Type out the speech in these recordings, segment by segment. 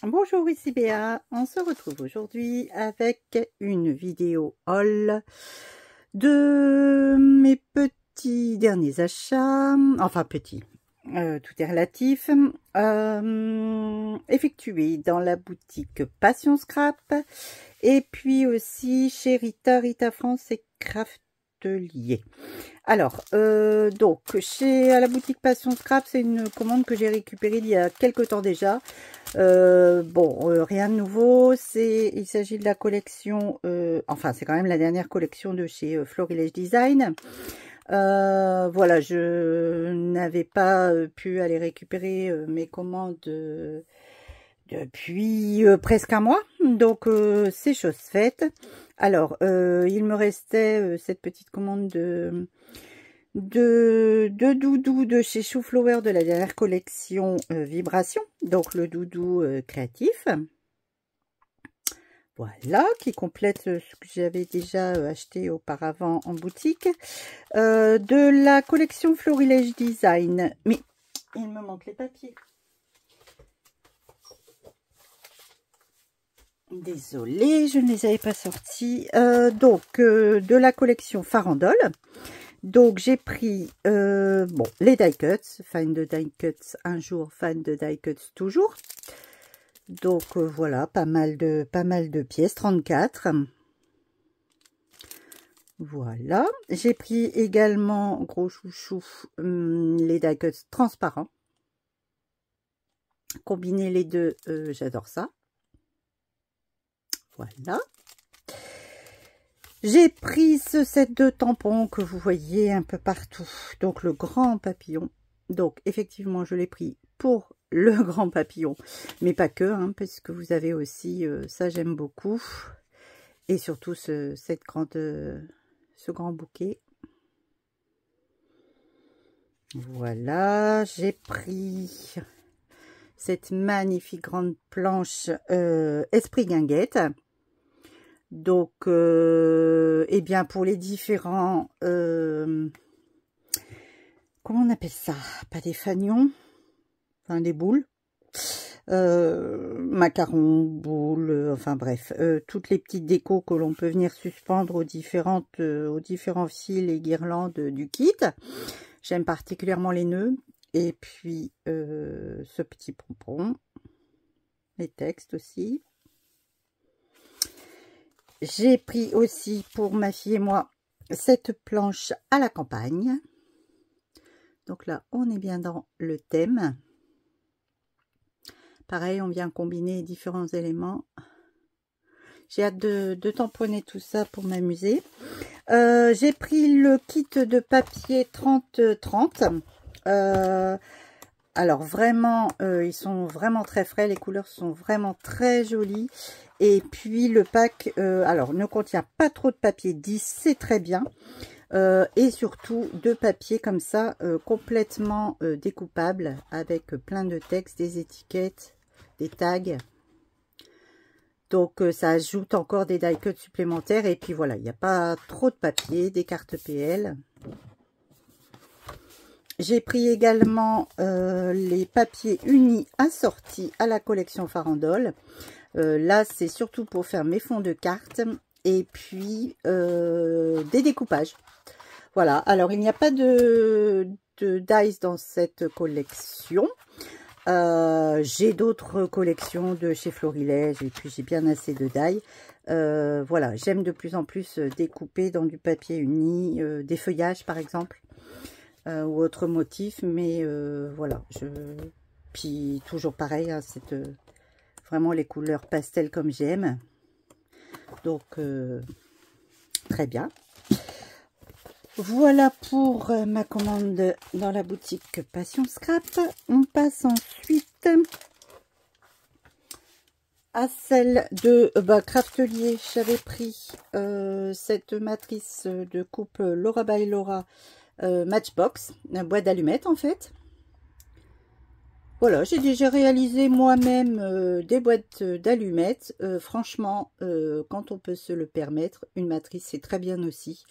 Bonjour, ici Béa. On se retrouve aujourd'hui avec une vidéo haul de mes petits derniers achats. Enfin, petits, tout est relatif. Effectués dans la boutique Passion Scrap et puis aussi chez Rita France et Craftelier. Alors, donc, à la boutique Passion Scrap, c'est une commande que j'ai récupérée il y a quelques temps déjà. Rien de nouveau. Il s'agit de la collection, enfin, c'est quand même la dernière collection de chez Florilège Design. Voilà, je n'avais pas pu aller récupérer mes commandes depuis presque un mois, donc c'est chose faite. Alors, il me restait cette petite commande de doudou de chez Chouflower de la dernière collection Vibration, donc le doudou créatif. Voilà, qui complète ce que j'avais déjà acheté auparavant en boutique. De la collection Florilège Design, mais il me manque les papiers. Désolée, je ne les avais pas sortis. De la collection Farandole. Donc j'ai pris les die cuts, fan de die cuts un jour, fan de die cuts toujours. Donc voilà, pas mal de pièces, 34. Voilà, j'ai pris également gros chouchou les die cuts transparents. Combiner les deux, j'adore ça. Voilà. J'ai pris ce set de tampons que vous voyez un peu partout. Donc le grand papillon. Donc effectivement, je l'ai pris pour le grand papillon. Mais pas que, hein, parce que vous avez aussi, ça j'aime beaucoup. Et surtout ce grand bouquet. Voilà, j'ai pris cette magnifique grande planche Esprit Guinguette. Donc, eh bien, pour les différents, comment on appelle ça? Pas des fanions, enfin des boules, macarons, boules, enfin bref, toutes les petites décos que l'on peut venir suspendre aux différents fils et guirlandes du kit. J'aime particulièrement les nœuds. Et puis, ce petit pompon, les textes aussi. J'ai pris aussi pour ma fille et moi cette planche à la campagne. Donc là, on est bien dans le thème. Pareil, on vient combiner différents éléments. J'ai hâte de tamponner tout ça pour m'amuser. J'ai pris le kit de papier 30-30. Alors vraiment, ils sont vraiment très frais. Les couleurs sont vraiment très jolies. Et puis le pack, alors ne contient pas trop de papier 10, c'est très bien. Et surtout de papier comme ça, complètement découpable, avec plein de textes, des étiquettes, des tags. Donc ça ajoute encore des die cuts supplémentaires. Et puis voilà, il n'y a pas trop de papier, des cartes PL. J'ai pris également les papiers unis assortis à la collection Farandole. Là, c'est surtout pour faire mes fonds de cartes et puis des découpages. Voilà, alors il n'y a pas de dies dans cette collection. J'ai d'autres collections de chez Florilège et puis j'ai bien assez de die. Voilà, j'aime de plus en plus découper dans du papier uni, des feuillages par exemple, ou autres motifs, mais voilà, puis toujours pareil, hein, c'est vraiment les couleurs pastel comme j'aime. Donc, très bien. Voilà pour ma commande dans la boutique Passion Scrap. On passe ensuite à celle de Craftelier. J'avais pris cette matrice de coupe Laura by Laura Matchbox, une boîte d'allumettes en fait. Voilà, j'ai déjà réalisé moi-même des boîtes d'allumettes. Franchement, quand on peut se le permettre, une matrice, c'est très bien aussi.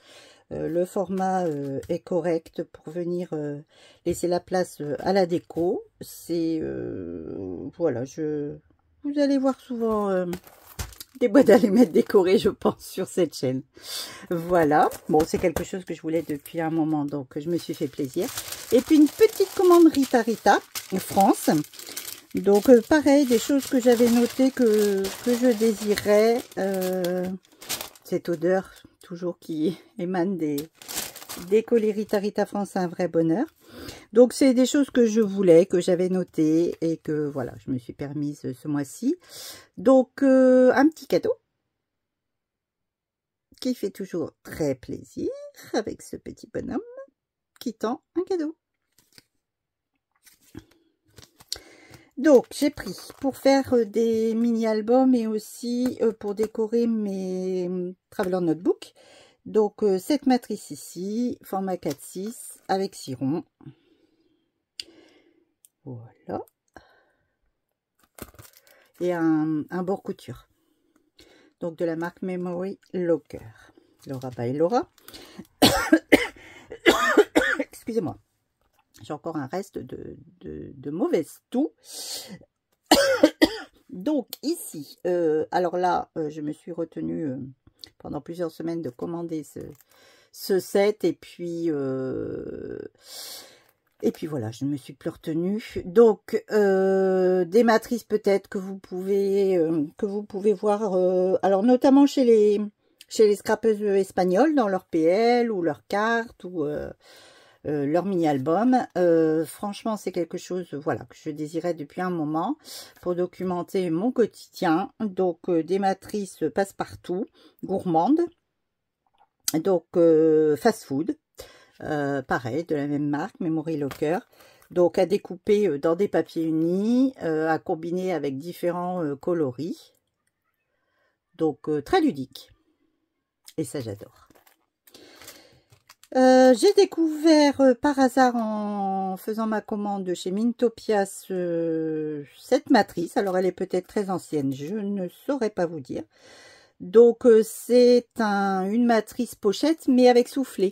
Le format est correct pour venir laisser la place à la déco. C'est voilà, vous allez voir souvent des boîtes d'allumettes décorées, je pense, sur cette chaîne. Voilà. Bon, c'est quelque chose que je voulais depuis un moment, donc je me suis fait plaisir. Et puis une petite commande Rita Rita, France. Donc pareil, des choses que j'avais notées que je désirais. Cette odeur toujours qui émane des colis Rita Rita France, c'est un vrai bonheur. Donc c'est des choses que je voulais, que j'avais notées et que voilà, je me suis permise ce mois-ci. Donc un petit cadeau qui fait toujours très plaisir avec ce petit bonhomme qui tend un cadeau. Donc j'ai pris pour faire des mini-albums et aussi pour décorer mes Traveler Notebook. Donc cette matrice ici, format 4-6 avec ciron. Voilà. Et un bord couture. Donc de la marque Memory Locker. Laura by Laura. Excusez-moi. J'ai encore un reste de mauvaise toux. Donc ici, alors là, je me suis retenue pendant plusieurs semaines de commander ce set. Et puis voilà, je ne me suis plus retenue. Donc des matrices peut-être que vous pouvez voir. Alors notamment chez les scrapeuses espagnoles dans leur PL ou leur carte ou leur mini-album. Franchement, c'est quelque chose voilà, que je désirais depuis un moment pour documenter mon quotidien. Donc, des matrices passe-partout, gourmandes. Donc, fast-food. Pareil, de la même marque, Memory Locker. Donc, à découper dans des papiers unis, à combiner avec différents coloris. Donc, très ludique. Et ça, j'adore. J'ai découvert par hasard en faisant ma commande chez Mintopia cette matrice. Alors elle est peut-être très ancienne, je ne saurais pas vous dire. Donc c'est une matrice pochette mais avec soufflet.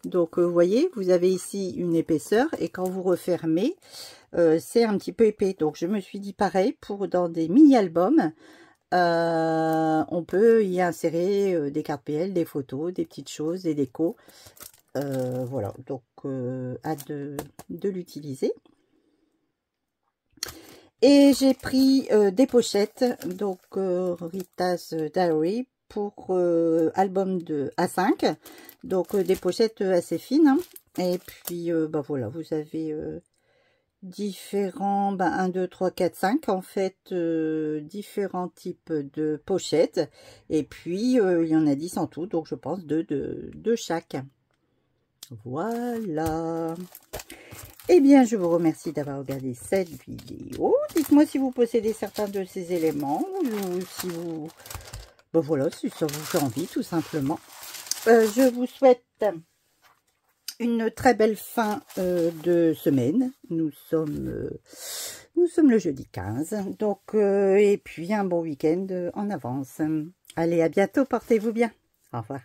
Donc vous voyez, vous avez ici une épaisseur et quand vous refermez, c'est un petit peu épais. Donc je me suis dit pareil, pour dans des mini-albums, on peut y insérer des cartes PL, des photos, des petites choses, des décos. Voilà, donc hâte de l'utiliser. Et j'ai pris des pochettes, donc Rita's Diary pour album de A5, donc des pochettes assez fines. Hein. Et puis bah voilà, vous avez différents, 1, 2, 3, 4, 5 en fait, différents types de pochettes. Et puis il y en a 10 en tout, donc je pense de chaque. Voilà. Eh bien, je vous remercie d'avoir regardé cette vidéo. Dites-moi si vous possédez certains de ces éléments ou si vous... Ben voilà, si ça vous fait envie, tout simplement. Je vous souhaite une très belle fin de semaine. Nous sommes le jeudi 15. Donc, et puis un bon week-end en avance. Allez, à bientôt. Portez-vous bien. Au revoir.